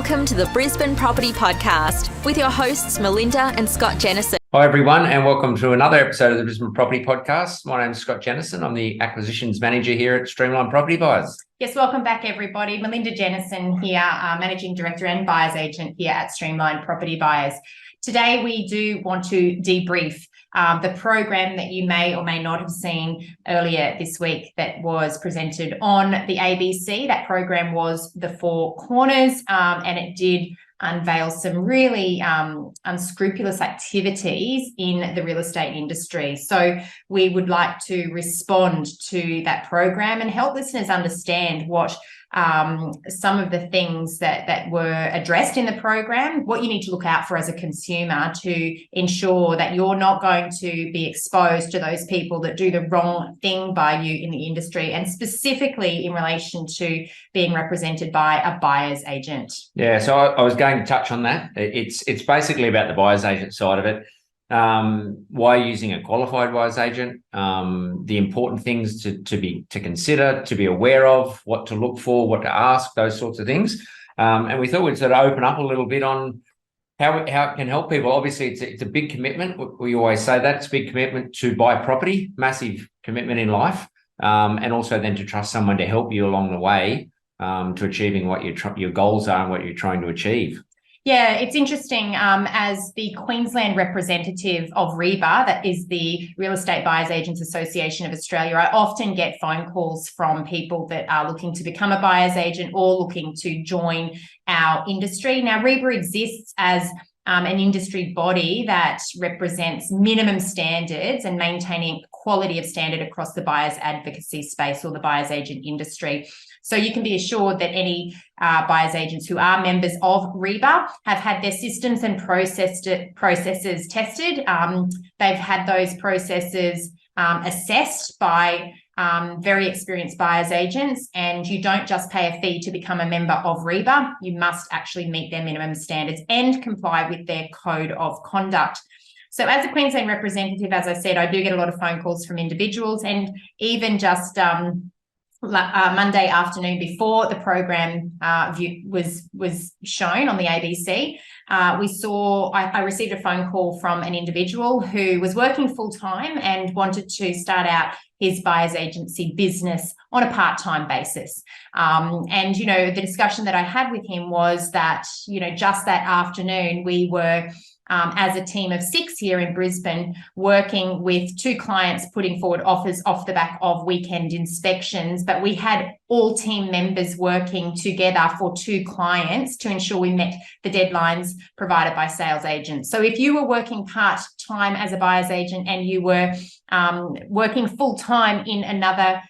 Welcome to the Brisbane Property Podcast with your hosts Melinda and Scott Jennison. Hi everyone, and welcome to another episode of the Brisbane Property Podcast. My name is Scott Jennison. I'm the Acquisitions Manager here at Streamline Property Buyers. Yes, welcome back everybody. Melinda Jennison here, Managing Director and Buyers Agent here at Streamline Property Buyers. Today we do want to debrief the program that you may or may not have seen earlier this week that was presented on the ABC. That program was The Four Corners, and it did unveil some really unscrupulous activities in the real estate industry. So we would like to respond to that program and help listeners understand what some of the things that were addressed in the program, what you need to look out for as a consumer to ensure that you're not going to be exposed to those people that do the wrong thing by you in the industry, and specifically in relation to being represented by a buyer's agent. Yeah, so I was going to touch on that. It's basically about the buyer's agent side of it. Why using a qualified buyer's agent, the important things to consider, to be aware of, what to look for, what to ask, those sorts of things. And we thought we'd sort of open up a little bit on how it can help people. Obviously, it's a big commitment. We always say that it's a big commitment to buy property, massive commitment in life, and also then to trust someone to help you along the way to achieving what your goals are and what you're trying to achieve. Yeah, it's interesting. As the Queensland representative of REBA, that is the Real Estate Buyers Agents Association of Australia, I often get phone calls from people that are looking to become a buyer's agent or looking to join our industry. Now, REBA exists as an industry body that represents minimum standards and maintaining quality of standard across the buyer's advocacy space or the buyer's agent industry. So you can be assured that any buyer's agents who are members of REBA have had their systems and processes tested. They've had those processes assessed by very experienced buyer's agents, and you don't just pay a fee to become a member of REBA. You must actually meet their minimum standards and comply with their code of conduct. So as a Queensland representative, as I said, I do get a lot of phone calls from individuals, and even just Monday afternoon before the program was shown on the ABC, I received a phone call from an individual who was working full-time and wanted to start out his buyer's agency business on a part-time basis. And, the discussion that I had with him was that, just that afternoon we were as a team of 6 here in Brisbane, working with 2 clients, putting forward offers off the back of weekend inspections. But we had all team members working together for 2 clients to ensure we met the deadlines provided by sales agents. So if you were working part-time as a buyer's agent and you were working full-time in another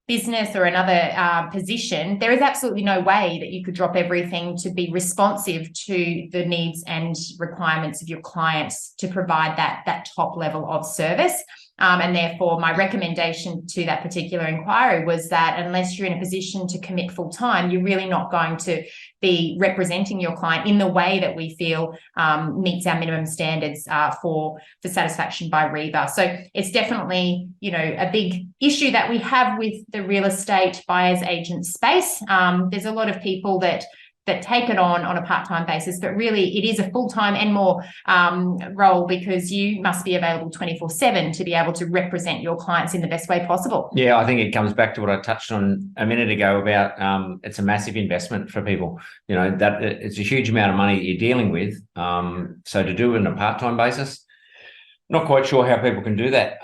business or another position, there is absolutely no way that you could drop everything to be responsive to the needs and requirements of your clients to provide that top level of service. And therefore, my recommendation to that particular inquiry was that unless you're in a position to commit full time, you're really not going to be representing your client in the way that we feel meets our minimum standards for satisfaction by REBA. So it's definitely, a big issue that we have with the real estate buyer's agent space. There's a lot of people that take it on a part-time basis, but really it is a full-time and more role, because you must be available 24/7 to be able to represent your clients in the best way possible. Yeah, I think it comes back to what I touched on a minute ago about it's a massive investment for people. That it's a huge amount of money that you're dealing with. So to do it on a part-time basis, not quite sure how people can do that.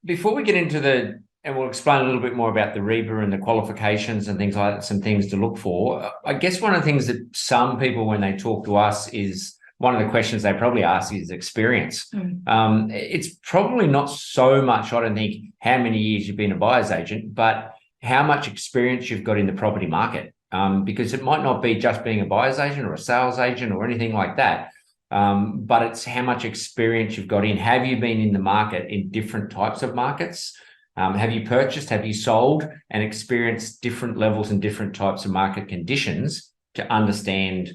Before we get into and we'll explain a little bit more about the REBA and the qualifications and things like that, some things to look for. I guess one of the things that some people, when they talk to us, is one of the questions they probably ask is experience. It's probably not so much, I don't think, how many years you've been a buyer's agent, but how much experience you've got in the property market. Because it might not be just being a buyer's agent or a sales agent or anything like that. But it's how much experience you've got in. Have you been in the market in different types of markets? Have you purchased, have you sold, and experienced different levels and different types of market conditions to understand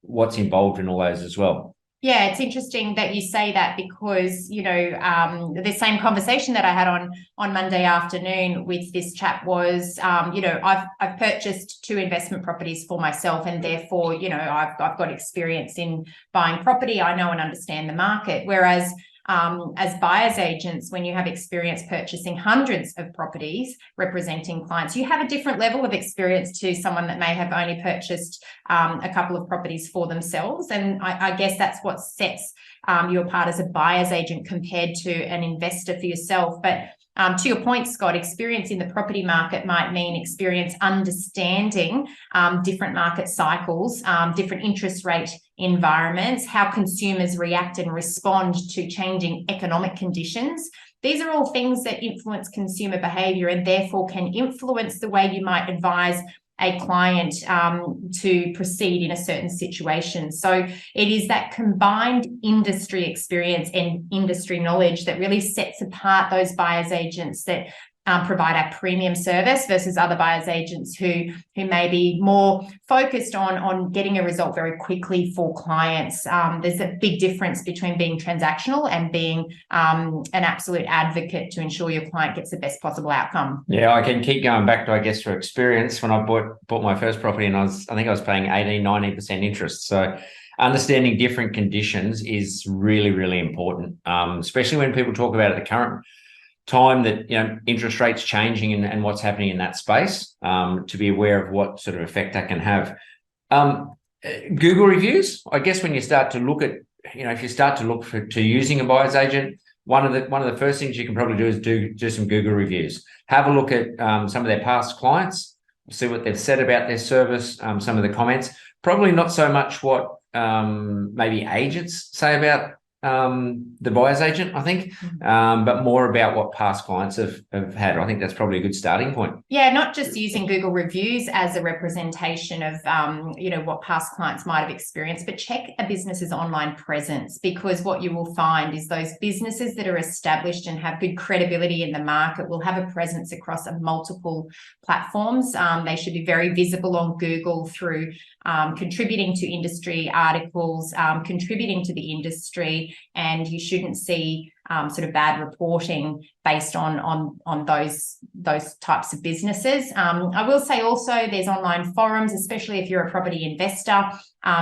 what's involved in all those as well? Yeah, it's interesting that you say that because, the same conversation that I had on Monday afternoon with this chap was, I've purchased 2 investment properties for myself, and therefore, I've got experience in buying property. I know and understand the market. Whereas as buyer's agents, when you have experience purchasing hundreds of properties representing clients, you have a different level of experience to someone that may have only purchased a couple of properties for themselves. And I guess that's what sets you apart as a buyer's agent compared to an investor for yourself. But to your point, Scott, experience in the property market might mean experience understanding different market cycles, different interest rate environments, how consumers react and respond to changing economic conditions. These are all things that influence consumer behaviour and therefore can influence the way you might advise a client to proceed in a certain situation. So it is that combined industry experience and industry knowledge that really sets apart those buyer's agents that provide a premium service versus other buyer's agents who may be more focused on getting a result very quickly for clients. There's a big difference between being transactional and being an absolute advocate to ensure your client gets the best possible outcome. Yeah, I can keep going back to, I guess, for experience. When I bought my first property, and I think I was paying 18-19% interest. So understanding different conditions is really, really important, especially when people talk about at the current time that interest rates changing and what's happening in that space, to be aware of what sort of effect that can have. Google reviews, I guess, when you start to look at, if you start to look to using a buyer's agent, one of the first things you can probably do is do some Google reviews. Have a look at some of their past clients, see what they've said about their service, some of the comments. Probably not so much what maybe agents say about the buyer's agent, I think, but more about what past clients have had. I think that's probably a good starting point. Yeah, not just using Google reviews as a representation of, what past clients might have experienced, but check a business's online presence, because what you will find is those businesses that are established and have good credibility in the market will have a presence across multiple platforms. They should be very visible on Google through contributing to industry articles, contributing to the industry, and you shouldn't see sort of bad reporting based on those types of businesses. I will say also there's online forums, especially if you're a property investor.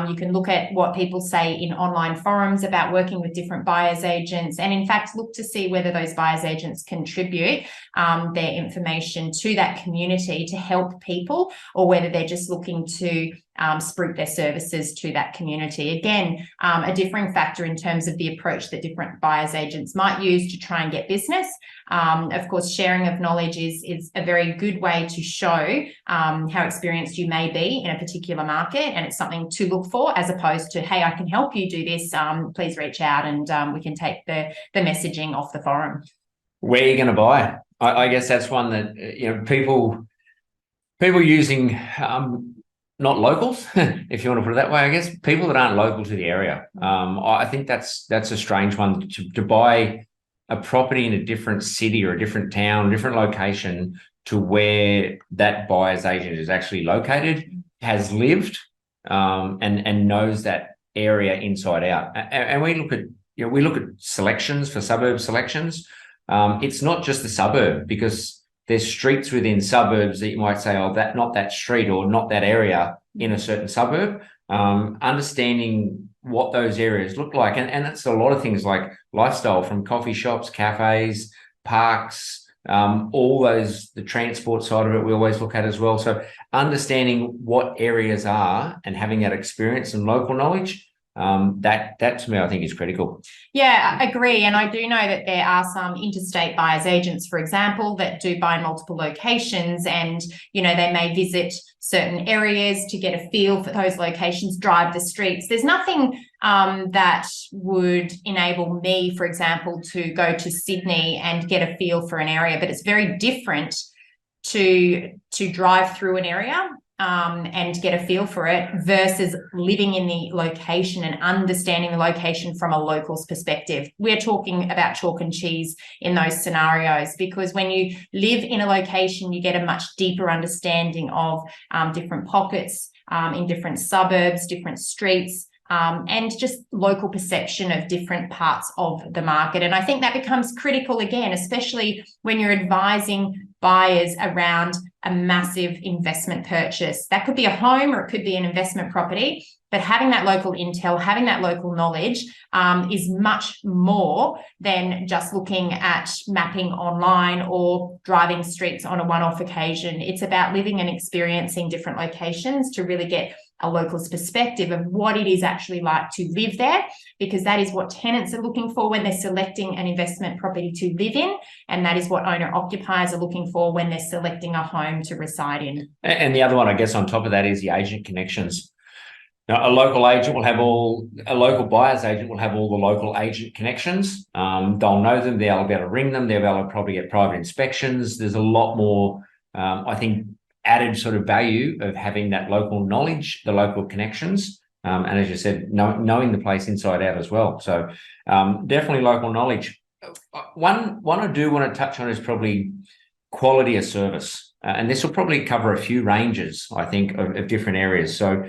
You can look at what people say in online forums about working with different buyer's agents, and in fact look to see whether those buyer's agents contribute their information to that community to help people, or whether they're just looking to spruik their services to that community. Again, a differing factor in terms of the approach that different buyer's agents might use to try and get business. Of course, sharing of knowledge is a very good way to show how experienced you may be in a particular market, and it's something to look for, as opposed to, hey, I can help you do this, please reach out and we can take the messaging off the forum. Where are you going to buy? I guess that's one that people using not locals, if you want to put it that way, I guess, people that aren't local to the area. I think that's a strange one to buy a property in a different city or a different town, different location to where that buyer's agent is actually located, has lived, and knows that area inside out. And we look at selections for suburb selections. It's not just the suburb, because there's streets within suburbs that you might say, oh, that not that street or not that area in a certain suburb. Understanding what those areas look like, and that's a lot of things like lifestyle, from coffee shops, cafes, parks, all those, the transport side of it we always look at as well. So understanding what areas are and having that experience and local knowledge, that to me I think is critical. Yeah, I agree. And I do know that there are some interstate buyers agents, for example, that do buy in multiple locations, and they may visit certain areas to get a feel for those locations, drive the streets. There's nothing that would enable me, for example, to go to Sydney and get a feel for an area, but it's very different to drive through an area and get a feel for it versus living in the location and understanding the location from a local's perspective. We're talking about chalk and cheese in those scenarios, because when you live in a location, you get a much deeper understanding of different pockets in different suburbs, different streets, and just local perception of different parts of the market. And I think that becomes critical again, especially when you're advising buyers around a massive investment purchase. That could be a home or it could be an investment property, but having that local intel, having that local knowledge is much more than just looking at mapping online or driving streets on a one-off occasion. It's about living and experiencing different locations to really get a local's perspective of what it is actually like to live there, because that is what tenants are looking for when they're selecting an investment property to live in, and that is what owner-occupiers are looking for when they're selecting a home to reside in. And the other one, I guess, on top of that is the agent connections. Now, a local buyer's agent will have all the local agent connections. They'll know them, they'll be able to ring them, they'll be able to probably get private inspections. There's a lot more, I think, added sort of value of having that local knowledge, the local connections, and as you said, knowing the place inside out as well. So definitely local knowledge. One I do want to touch on is probably quality of service, and this will probably cover a few ranges, I think, of different areas. So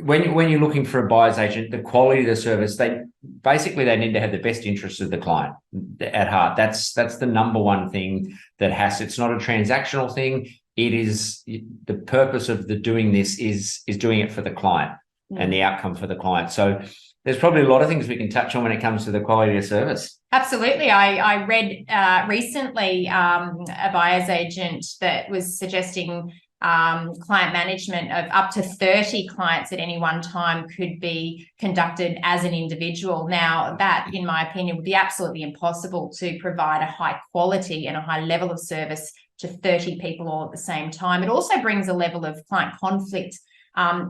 when you're looking for a buyer's agent, the quality of the service, they need to have the best interests of the client at heart. That's the number one thing it's not a transactional thing. It is the purpose of doing this is doing it for the client and the outcome for the client. So there's probably a lot of things we can touch on when it comes to the quality of service. Absolutely. I read recently a buyer's agent that was suggesting client management of up to 30 clients at any one time could be conducted as an individual. Now, that, in my opinion, would be absolutely impossible to provide a high quality and a high level of service to 30 people all at the same time. It also brings a level of client conflict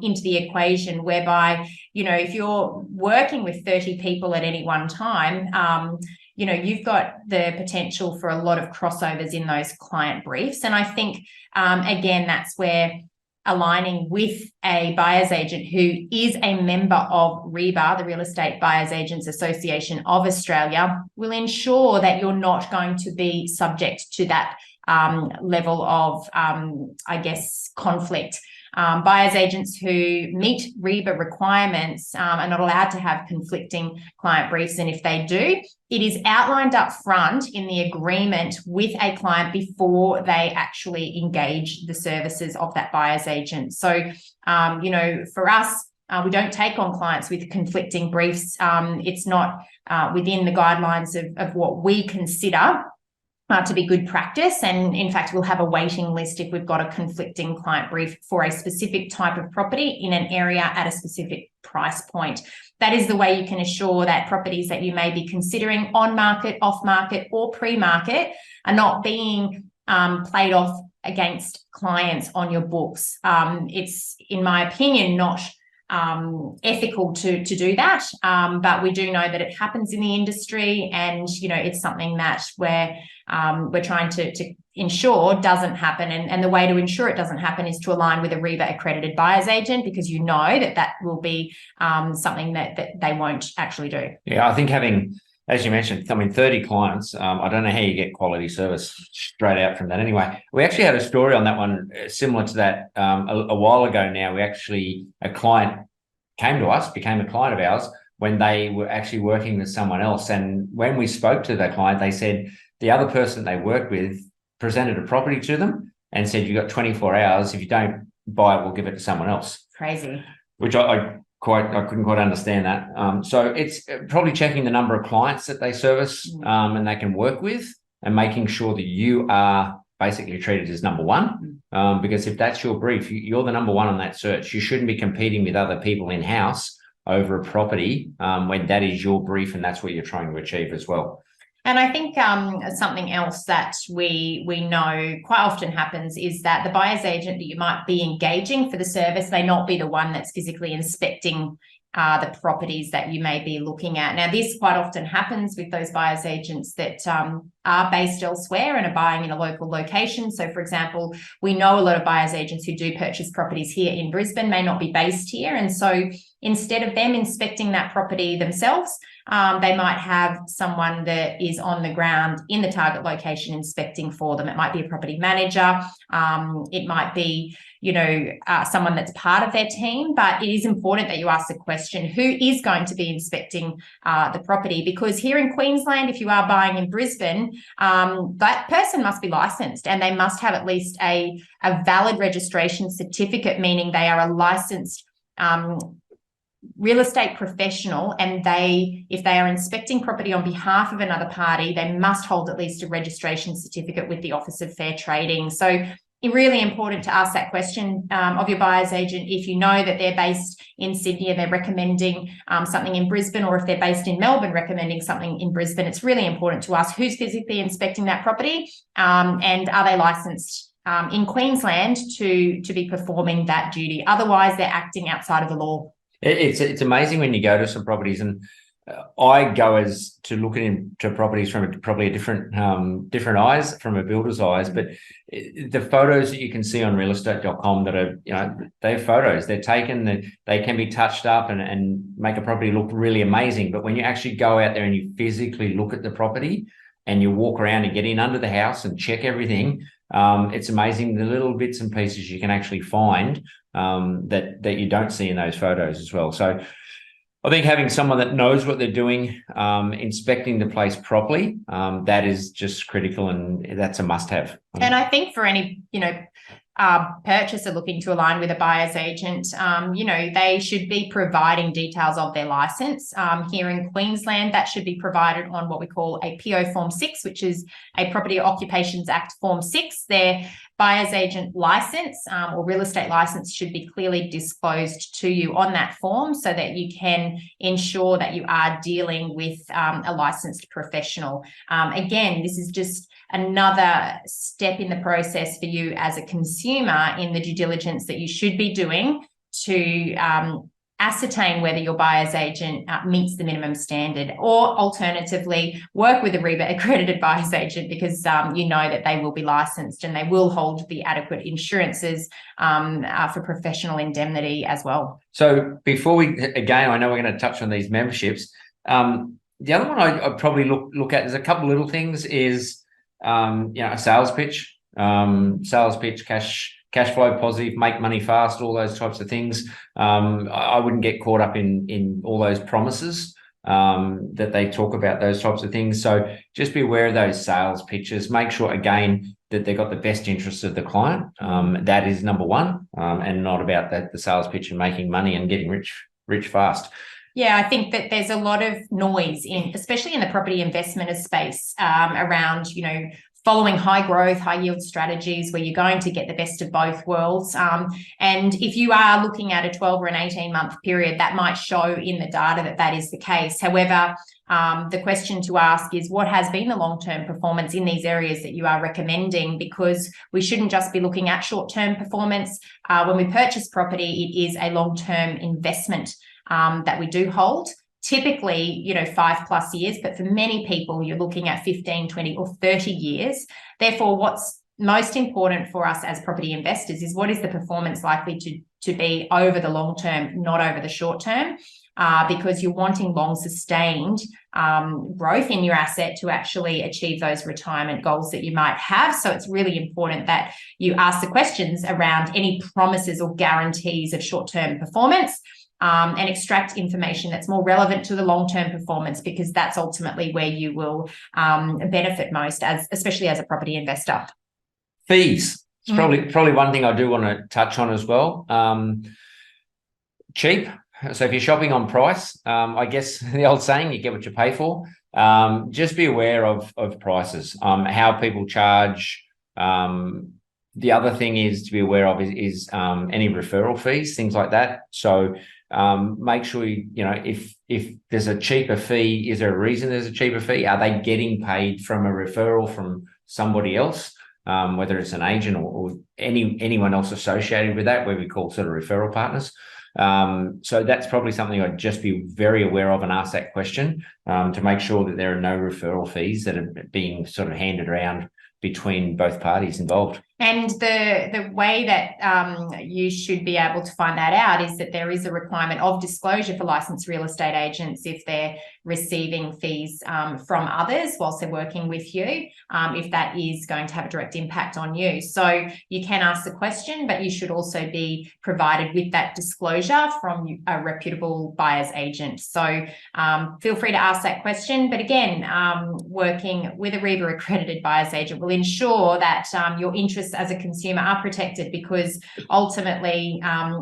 into the equation, whereby, if you're working with 30 people at any one time, you've got the potential for a lot of crossovers in those client briefs. And I think, again, that's where aligning with a buyer's agent who is a member of REBA, the Real Estate Buyers Agents Association of Australia, will ensure that you're not going to be subject to that level of, conflict. Buyers agents who meet REBA requirements are not allowed to have conflicting client briefs. And if they do, it is outlined up front in the agreement with a client before they actually engage the services of that buyer's agent. So, for us, we don't take on clients with conflicting briefs. It's not within the guidelines of what we consider to be good practice. And in fact, we'll have a waiting list if we've got a conflicting client brief for a specific type of property in an area at a specific price point. That is the way you can assure that properties that you may be considering on market, off market, or pre-market are not being played off against clients on your books. It's, in my opinion, not ethical to do that, but we do know that it happens in the industry, and it's something that we're trying to ensure doesn't happen, and the way to ensure it doesn't happen is to align with a REBA accredited buyer's agent, because that will be something that they won't actually do. Yeah, I think having, as you mentioned, 30 clients, I don't know how you get quality service straight out from that. Anyway, we actually had a story on that one similar to that a while ago now. A client came to us, became a client of ours when they were actually working with someone else. And when we spoke to that client, they said the other person they worked with presented a property to them and said, "You've got 24 hours. If you don't buy it, we'll give it to someone else." Crazy. Which I couldn't quite understand that. So it's probably checking the number of clients that they service and they can work with, and making sure that you are basically treated as number one. Because if that's your brief, you're the number one on that search. You shouldn't be competing with other people in-house over a property when that is your brief and that's what you're trying to achieve as well. And I think something else that we know quite often happens is that the buyer's agent that you might be engaging for the service may not be the one that's physically inspecting the properties that you may be looking at. Now, this quite often happens with those buyer's agents that are based elsewhere and are buying in a local location. So, for example, we know a lot of buyer's agents who do purchase properties here in Brisbane may not be based here. And so instead of them inspecting that property themselves, they might have someone that is on the ground in the target location inspecting for them. It might be a property manager. It might be, someone that's part of their team, but it is important that you ask the question, who is going to be inspecting the property? Because here in Queensland, if you are buying in Brisbane, that person must be licensed and they must have at least a valid registration certificate, meaning they are a licensed real estate professional, and if they are inspecting property on behalf of another party, they must hold at least a registration certificate with the Office of Fair Trading. So it's really important to ask that question of your buyer's agent. If you know that they're based in Sydney and they're recommending something in Brisbane, or if they're based in Melbourne recommending something in Brisbane, it's really important to ask who's physically inspecting that property, and are they licensed in Queensland to be performing that duty. Otherwise, they're acting outside of the law. It's amazing when you go to some properties, and I go as to look into properties from probably a different eyes, from a builder's eyes. But the photos that you can see on realestate.com that are, they're photos, they're taken, they can be touched up and make a property look really amazing. But when you actually go out there and you physically look at the property and you walk around and get in under the house and check everything, it's amazing the little bits and pieces you can actually find that you don't see in those photos as well. So I think having someone that knows what they're doing, inspecting the place properly, that is just critical, and that's a must-have. And I think for any, purchaser looking to align with a buyer's agent, they should be providing details of their license. Here in Queensland, that should be provided on what we call a PO Form 6, which is a Property Occupations Act Form 6. Their buyer's agent license or real estate license should be clearly disclosed to you on that form, so that you can ensure that you are dealing with a licensed professional. Again, this is just another step in the process for you as a consumer in the due diligence that you should be doing to ascertain whether your buyer's agent meets the minimum standard, or alternatively work with a REBA accredited buyer's agent, because you know that they will be licensed and they will hold the adequate insurances for professional indemnity as well. So before again, I know we're going to touch on these memberships. The other one I'd probably look at, there's a couple little things, is a sales pitch, cash flow positive, make money fast, all those types of things. I wouldn't get caught up in all those promises that they talk about, those types of things. So just be aware of those sales pitches. Make sure, again, that they've got the best interests of the client. That is number one, and not about the sales pitch and making money and getting rich fast. Yeah, I think that there's a lot of noise especially in the property investment space, around, following high growth, high yield strategies where you're going to get the best of both worlds. And if you are looking at a 12 or an 18-month period, that might show in the data that is the case. However, the question to ask is, what has been the long-term performance in these areas that you are recommending? Because we shouldn't just be looking at short-term performance. When we purchase property, it is a long-term investment that we do hold. Typically, 5+ years, but for many people, you're looking at 15, 20 or 30 years. Therefore, what's most important for us as property investors is, what is the performance likely to be over the long term, not over the short term, because you're wanting long sustained growth in your asset to actually achieve those retirement goals that you might have. So it's really important that you ask the questions around any promises or guarantees of short-term performance, and extract information that's more relevant to the long-term performance, because that's ultimately where you will benefit most, especially as a property investor. Fees. It's probably one thing I do want to touch on as well. Cheap. So if you're shopping on price, I guess the old saying, you get what you pay for. Just be aware of prices, how people charge. The other thing is to be aware of is any referral fees, things like that. So make sure if there's a cheaper fee, is there a reason there's a cheaper fee? Are they getting paid from a referral from somebody else, whether it's an agent or anyone else associated with that, where we call sort of referral partners? So that's probably something I'd just be very aware of and ask that question, to make sure that there are no referral fees that are being sort of handed around between both parties involved. And the way that you should be able to find that out is that there is a requirement of disclosure for licensed real estate agents if they're receiving fees from others whilst they're working with you, if that is going to have a direct impact on you. So you can ask the question, but you should also be provided with that disclosure from a reputable buyer's agent. So feel free to ask that question. But again, working with a REBA accredited buyer's agent will ensure that your interests as a consumer are protected, because ultimately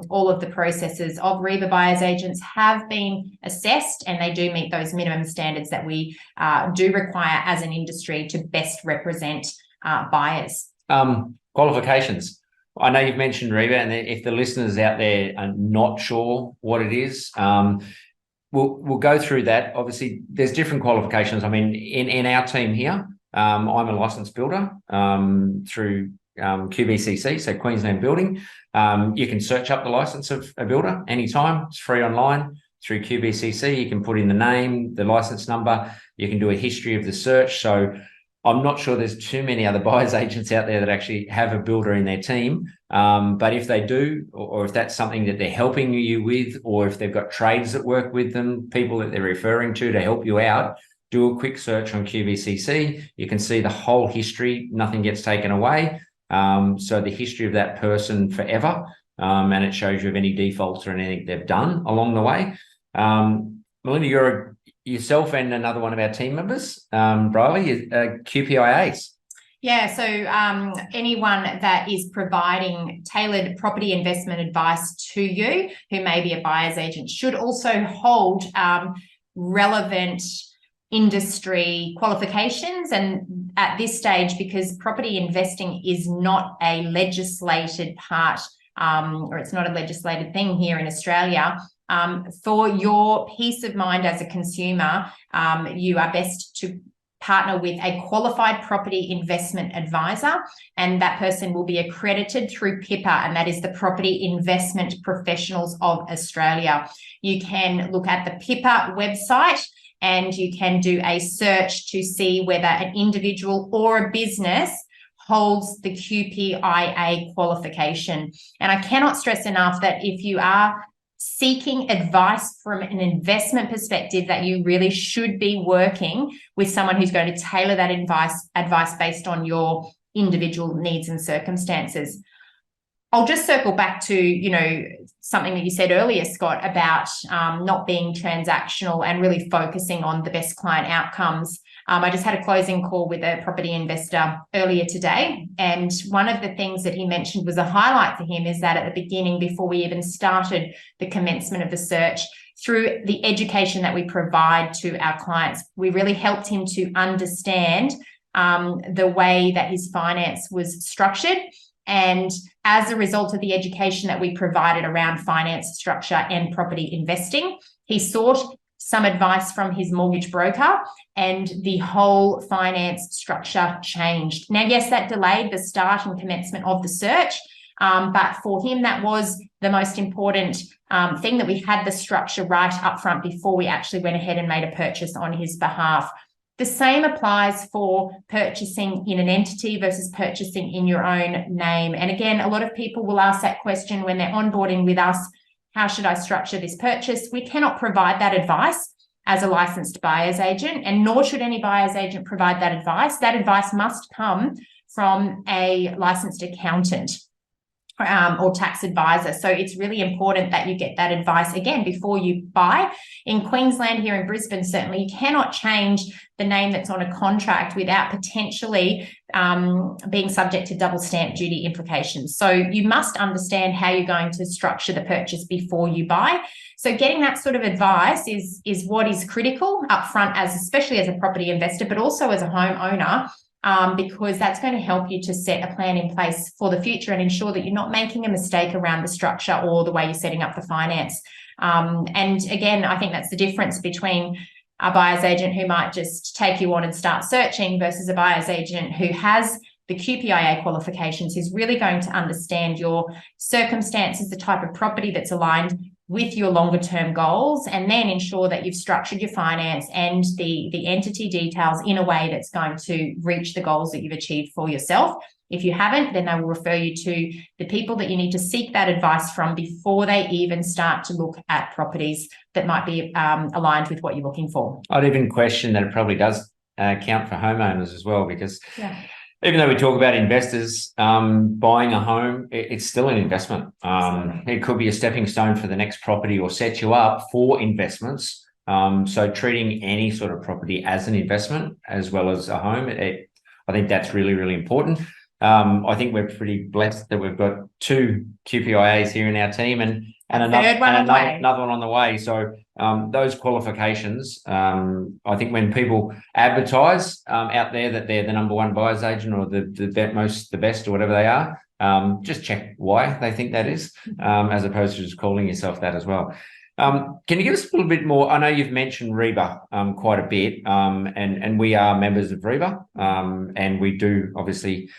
all of the processes of REBA buyer's agents have been assessed and they do meet those minimum standards that we do require as an industry to best represent buyers. Qualifications. I know you've mentioned REBA, and if the listeners out there are not sure what it is, we'll go through that. Obviously, there's different qualifications. I mean, in our team here, I'm a licensed builder through QBCC, so Queensland Building. You can search up the license of a builder anytime. It's free online through QBCC. You can put in the name, the license number. You can do a history of the search. So I'm not sure there's too many other buyers agents out there that actually have a builder in their team. But if they do, or if that's something that they're helping you with, or if they've got trades that work with them, people that they're referring to help you out, do a quick search on QBCC. You can see the whole history. Nothing gets taken away. So the history of that person forever, and it shows you of any defaults or anything they've done along the way. Melinda, you're yourself and another one of our team members, Briley, QPIAs. Yeah, so anyone that is providing tailored property investment advice to you, who may be a buyer's agent, should also hold relevant industry qualifications. And at this stage, because property investing is not a legislated part, or it's not a legislated thing here in Australia, for your peace of mind as a consumer, you are best to partner with a qualified property investment advisor, and that person will be accredited through PIPA, and that is the Property Investment Professionals of Australia. You can look at the PIPA website and you can do a search to see whether an individual or a business holds the QPIA qualification. And I cannot stress enough that if you are seeking advice from an investment perspective, that you really should be working with someone who's going to tailor that advice based on your individual needs and circumstances. I'll just circle back to, something that you said earlier, Scott, about not being transactional and really focusing on the best client outcomes. I just had a closing call with a property investor earlier today, and one of the things that he mentioned was a highlight for him is that at the beginning, before we even started the commencement of the search, through the education that we provide to our clients, we really helped him to understand the way that his finance was structured. And as a result of the education that we provided around finance structure and property investing, he sought some advice from his mortgage broker, and the whole finance structure changed. Now, yes, that delayed the start and commencement of the search, but for him, that was the most important thing, that we had the structure right up front before we actually went ahead and made a purchase on his behalf. The same applies for purchasing in an entity versus purchasing in your own name. And again, a lot of people will ask that question when they're onboarding with us: how should I structure this purchase? We cannot provide that advice as a licensed buyer's agent, and nor should any buyer's agent provide that advice. That advice must come from a licensed accountant or tax advisor. So it's really important that you get that advice again before you buy. In Queensland, here in Brisbane, certainly you cannot change the name that's on a contract without potentially being subject to double stamp duty implications. So you must understand how you're going to structure the purchase before you buy. So getting that sort of advice is what is critical upfront, especially as a property investor, but also as a homeowner, because that's going to help you to set a plan in place for the future and ensure that you're not making a mistake around the structure or the way you're setting up the finance. And again, I think that's the difference between a buyer's agent who might just take you on and start searching versus a buyer's agent who has the QPIA qualifications, who's really going to understand your circumstances, the type of property that's aligned with your longer term goals, and then ensure that you've structured your finance and the entity details in a way that's going to reach the goals that you've achieved for yourself. If you haven't, then they will refer you to the people that you need to seek that advice from before they even start to look at properties that might be aligned with what you're looking for. I'd even question that it probably does count for homeowners as well, because even though we talk about investors buying a home, it's still an investment. It could be a stepping stone for the next property or set you up for investments. So treating any sort of property as an investment as well as a home, I think that's really, really important. I think we're pretty blessed that we've got 2 QPIAs here in our team and another one on the way. So those qualifications, I think when people advertise out there that they're the number one buyer's agent or the best or whatever they are, just check why they think that is, as opposed to just calling yourself that as well. Can you give us a little bit more? I know you've mentioned REBA quite a bit, and we are members of REBA, and we do obviously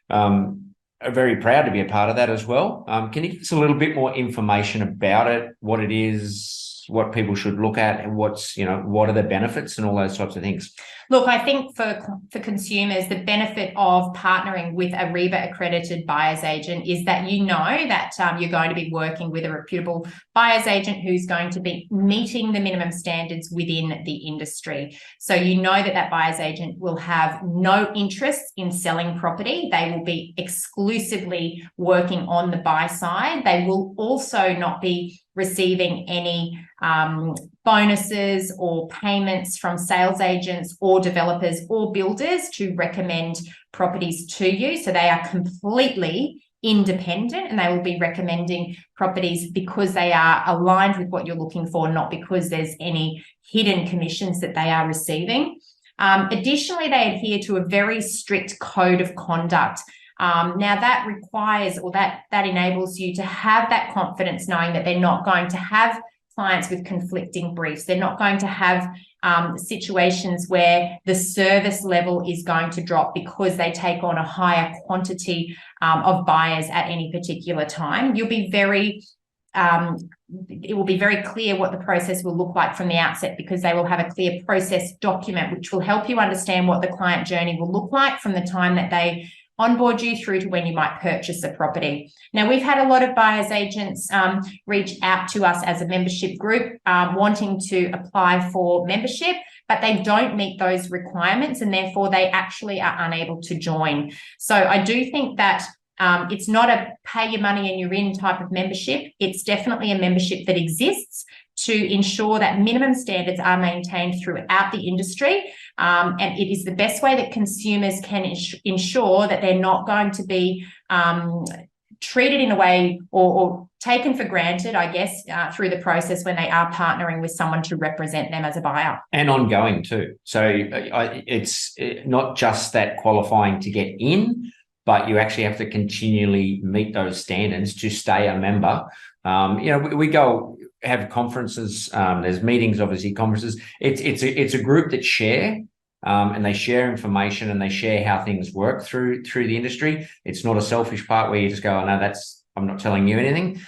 are very proud to be a part of that as well. Can you give us a little bit more information about it, what it is, what people should look at, and what are the benefits and all those types of things? Look, I think for consumers, the benefit of partnering with a REBA accredited buyer's agent is that you know that you're going to be working with a reputable buyer's agent who's going to be meeting the minimum standards within the industry. So you know that buyer's agent will have no interest in selling property. They will be exclusively working on the buy side. They will also not be receiving any bonuses or payments from sales agents or developers or builders to recommend properties to you. So they are completely independent, and they will be recommending properties because they are aligned with what you're looking for, not because there's any hidden commissions that they are receiving. Additionally, they adhere to a very strict code of conduct. Now that requires, or that enables you to have that confidence knowing that they're not going to have clients with conflicting briefs. They're not going to have situations where the service level is going to drop because they take on a higher quantity of buyers at any particular time. You'll be it will be very clear what the process will look like from the outset, because they will have a clear process document which will help you understand what the client journey will look like from the time that they onboard you through to when you might purchase a property. Now, we've had a lot of buyers agents reach out to us as a membership group wanting to apply for membership, but they don't meet those requirements, and therefore they actually are unable to join. So I do think that it's not a pay your money and you're in type of membership. It's definitely a membership that exists to ensure that minimum standards are maintained throughout the industry. And it is the best way that consumers can ensure that they're not going to be treated in a way or taken for granted, I guess, through the process when they are partnering with someone to represent them as a buyer. And ongoing too. So it's not just that qualifying to get in, but you actually have to continually meet those standards to stay a member. We go have conferences. There's meetings, obviously conferences. It's a group that share, and they share information and they share how things work through the industry. It's not a selfish part where you just go, oh, no, I'm not telling you anything.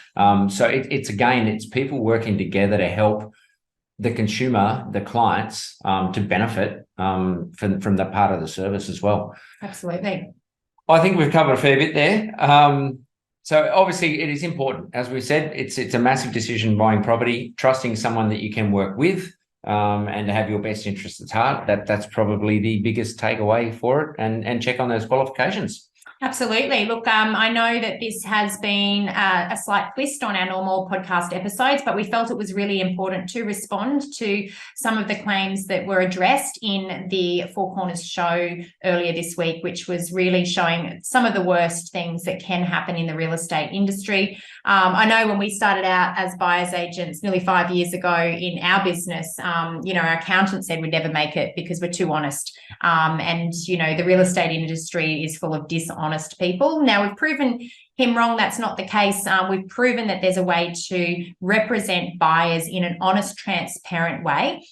So it's people working together to help the consumer, the clients, to benefit from that part of the service as well. Absolutely. I think we've covered a fair bit there. So obviously it is important. As we said, it's a massive decision buying property, trusting someone that you can work with, and to have your best interests at heart. That's probably the biggest takeaway for it, and check on those qualifications. Absolutely. Look, I know that this has been a slight twist on our normal podcast episodes, but we felt it was really important to respond to some of the claims that were addressed in the Four Corners show earlier this week, which was really showing some of the worst things that can happen in the real estate industry. I know when we started out as buyers agents nearly 5 years ago in our business, our accountant said we'd never make it because we're too honest. And the real estate industry is full of dishonest people. Now, we've proven him wrong. That's not the case. We've proven that there's a way to represent buyers in an honest, transparent way,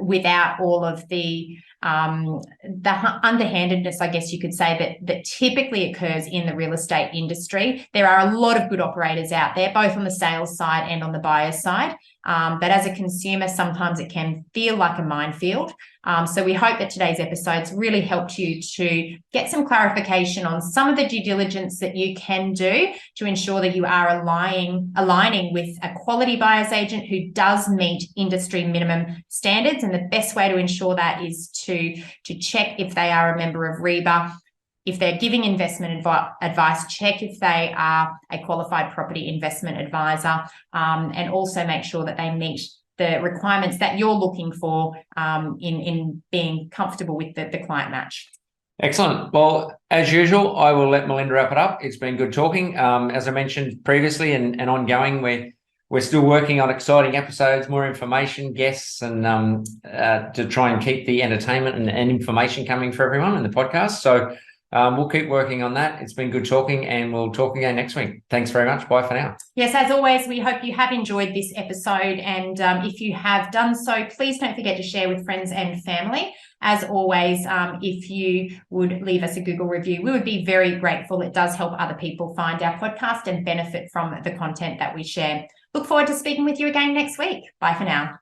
without all of the underhandedness, I guess you could say, that typically occurs in the real estate industry. There are a lot of good operators out there, both on the sales side and on the buyer's side. But as a consumer, sometimes it can feel like a minefield. So we hope that today's episode's really helped you to get some clarification on some of the due diligence that you can do to ensure that you are aligning with a quality buyer's agent who does meet industry minimum standards. And the best way to ensure that is to check if they are a member of REBA. If they're giving investment advice, check if they are a qualified property investment advisor, and also make sure that they meet the requirements that you're looking for in being comfortable with the client match. Excellent. Well, as usual, I will let Melinda wrap it up. It's been good talking. As I mentioned previously and ongoing, we're still working on exciting episodes, more information, guests, and to try and keep the entertainment and information coming for everyone in the podcast. So we'll keep working on that. It's been good talking, and we'll talk again next week. Thanks very much. Bye for now. Yes, as always, we hope you have enjoyed this episode. And if you have done so, please don't forget to share with friends and family. As always, if you would leave us a Google review, we would be very grateful. It does help other people find our podcast and benefit from the content that we share. Look forward to speaking with you again next week. Bye for now.